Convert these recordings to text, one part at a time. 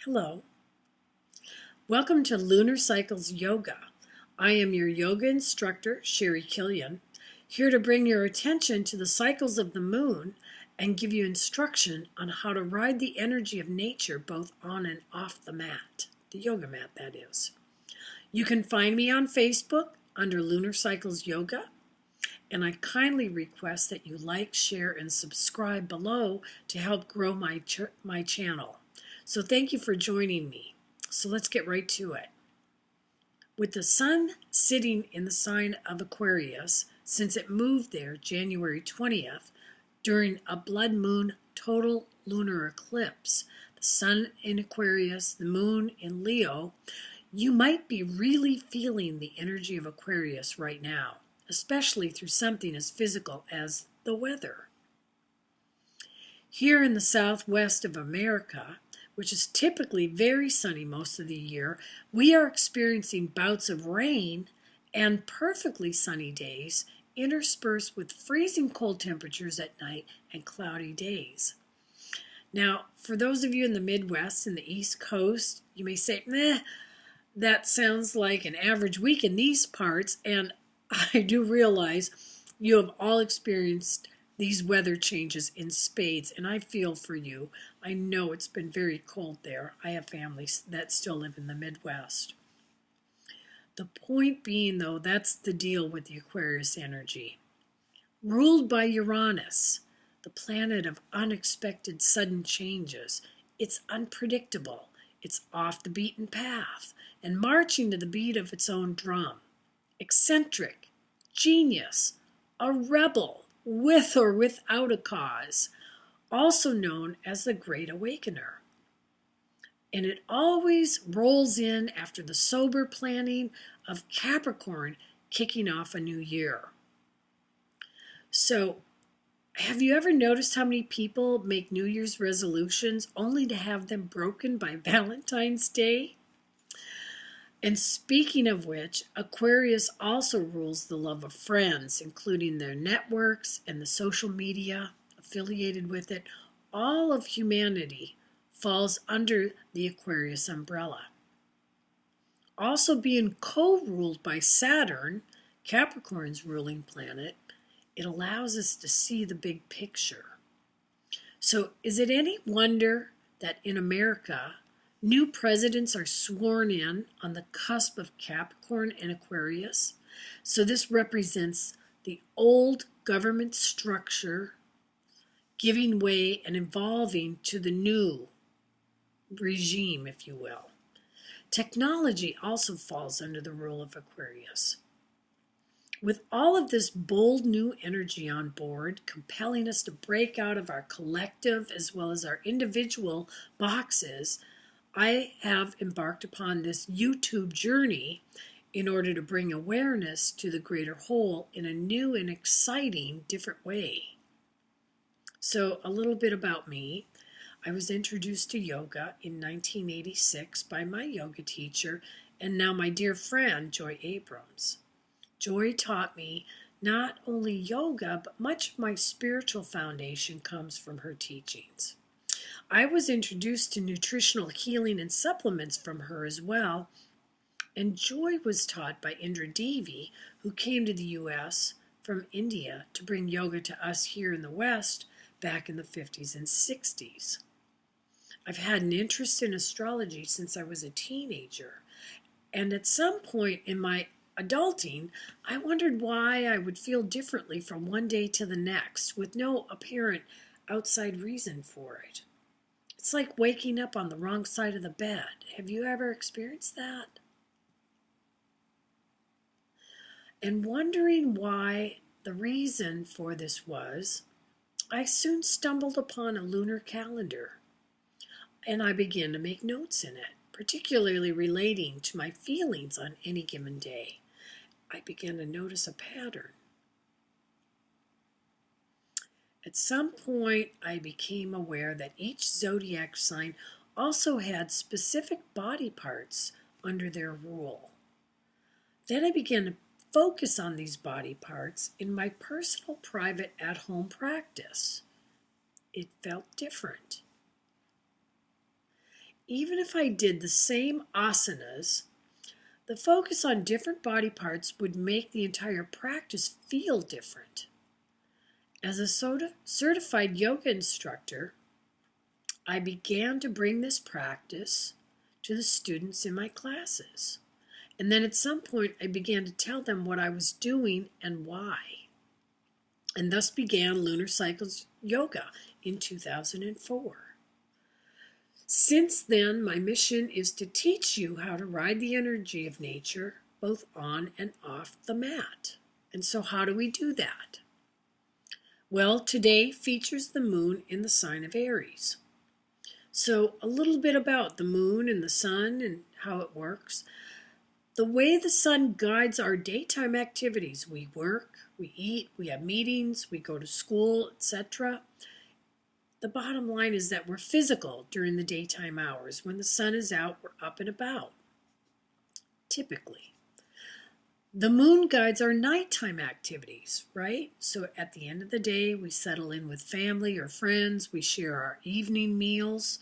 Hello. Welcome to Lunar Cycles Yoga. I am your yoga instructor, Sherry Killian, here to bring your attention to the cycles of the moon and give you instruction on how to ride the energy of nature both on and off the mat, the yoga mat, that is. You can find me on Facebook under Lunar Cycles Yoga, and I kindly request that you like, share, and subscribe below to help grow my channel. So thank you for joining me. So let's get right to it. With the sun sitting in the sign of Aquarius, since it moved there January 20th, during a blood moon total lunar eclipse, the sun in Aquarius, the moon in Leo, you might be really feeling the energy of Aquarius right now, especially through something as physical as the weather. Here in the southwest of America, which is typically very sunny most of the year, we are experiencing bouts of rain and perfectly sunny days interspersed with freezing cold temperatures at night and cloudy days. Now, for those of you in the Midwest and the East Coast, you may say, meh, that sounds like an average week in these parts, and I do realize you have all experienced these weather changes in spades, and I feel for you. I know it's been very cold there. I have families that still live in the Midwest. The point being, though, that's the deal with the Aquarius energy. Ruled by Uranus, the planet of unexpected sudden changes, it's unpredictable, it's off the beaten path, and marching to the beat of its own drum. Eccentric, genius, a rebel, with or without a cause, also known as the Great Awakener. And it always rolls in after the sober planning of Capricorn kicking off a new year. So, have you ever noticed how many people make New Year's resolutions only to have them broken by Valentine's Day? And speaking of which, Aquarius also rules the love of friends, including their networks and the social media affiliated with it. All of humanity falls under the Aquarius umbrella. Also being co-ruled by Saturn, Capricorn's ruling planet, it allows us to see the big picture. So is it any wonder that in America, new presidents are sworn in on the cusp of Capricorn and Aquarius? So this represents the old government structure giving way and evolving to the new regime, if you will. Technology also falls under the rule of Aquarius. With all of this bold new energy on board, compelling us to break out of our collective as well as our individual boxes, I have embarked upon this YouTube journey in order to bring awareness to the greater whole in a new and exciting different way. So a little bit about me. I was introduced to yoga in 1986 by my yoga teacher and now my dear friend Joy Abrams. Joy taught me not only yoga, but much of my spiritual foundation comes from her teachings. I was introduced to nutritional healing and supplements from her as well, and Joy was taught by Indra Devi, who came to the U.S. from India to bring yoga to us here in the West back in the 50s and 60s. I've had an interest in astrology since I was a teenager, and at some point in my adulting, I wondered why I would feel differently from one day to the next with no apparent outside reason for it. It's like waking up on the wrong side of the bed. Have you ever experienced that? And wondering why the reason for this was, I soon stumbled upon a lunar calendar, and I began to make notes in it, particularly relating to my feelings on any given day. I began to notice a pattern. At some point, I became aware that each zodiac sign also had specific body parts under their rule. Then I began to focus on these body parts in my personal, private, at-home practice. It felt different. even if I did the same asanas, the focus on different body parts would make the entire practice feel different. As a certified yoga instructor, I began to bring this practice to the students in my classes. And then at some point, I began to tell them what I was doing and why. And thus began Lunar Cycles Yoga in 2004. Since then, my mission is to teach you how to ride the energy of nature, both on and off the mat. And so how do we do that? Well, today features the moon in the sign of Aries. So a little bit about the moon and the sun and how it works. The way the sun guides our daytime activities, we work, we eat, we have meetings, we go to school, etc. The bottom line is that we're physical during the daytime hours. When the sun is out, we're up and about, typically. The moon guides our nighttime activities, right? So at the end of the day, we settle in with family or friends, we share our evening meals,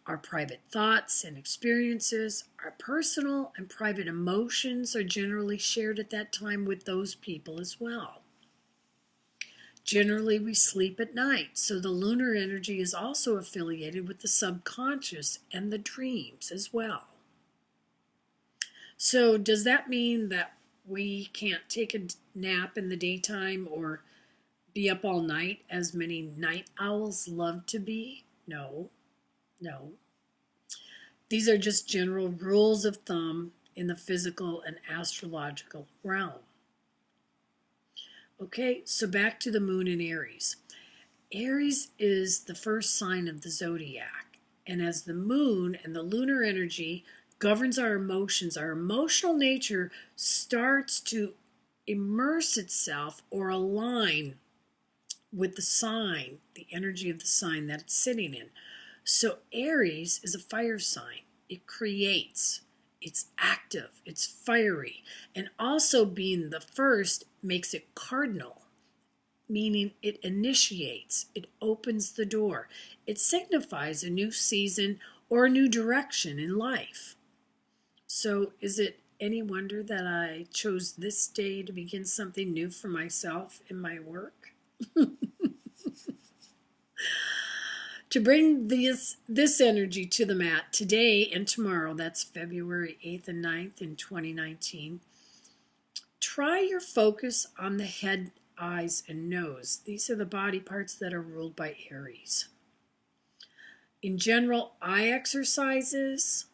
our private thoughts and experiences, our personal and private emotions are generally shared at that time with those people as well. Generally, we sleep at night, so the lunar energy is also affiliated with the subconscious and the dreams as well. So does that mean that we can't take a nap in the daytime or be up all night as many night owls love to be? No. These are just general rules of thumb in the physical and astrological realm. Okay, so back to the moon in Aries. Aries is the first sign of the zodiac, and as the moon and the lunar energy governs our emotions, our emotional nature starts to immerse itself or align with the sign, the energy of the sign that it's sitting in. So Aries is a fire sign. It creates, it's active, it's fiery, and also being the first makes it cardinal, meaning it initiates, it opens the door. It signifies a new season or a new direction in life. So is it any wonder that I chose this day to begin something new for myself in my work? To bring this energy to the mat today and tomorrow, that's February 8th and 9th in 2019, try your focus on the head, eyes, and nose. These are the body parts that are ruled by Aries. In general, eye exercises,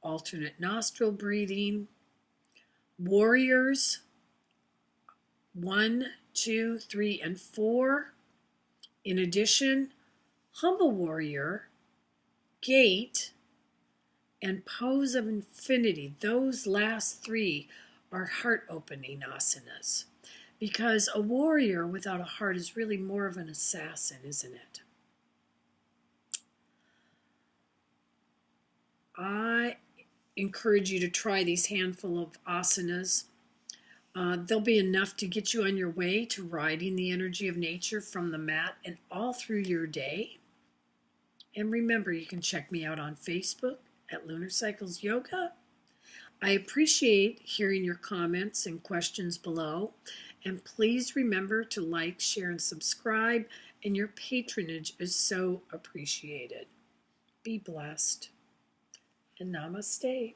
alternate nostril breathing, warriors 1, 2, 3, and 4. In addition, humble warrior, gate, and pose of infinity. Those last 3 are heart-opening asanas, because a warrior without a heart is really more of an assassin, isn't it? I encourage you to try these handful of asanas. They'll be enough to get you on your way to riding the energy of nature from the mat and all through your day. And remember, you can check me out on Facebook at Lunar Cycles Yoga. I appreciate hearing your comments and questions below. And please remember to like, share, and subscribe. And your patronage is so appreciated. Be blessed. And namaste.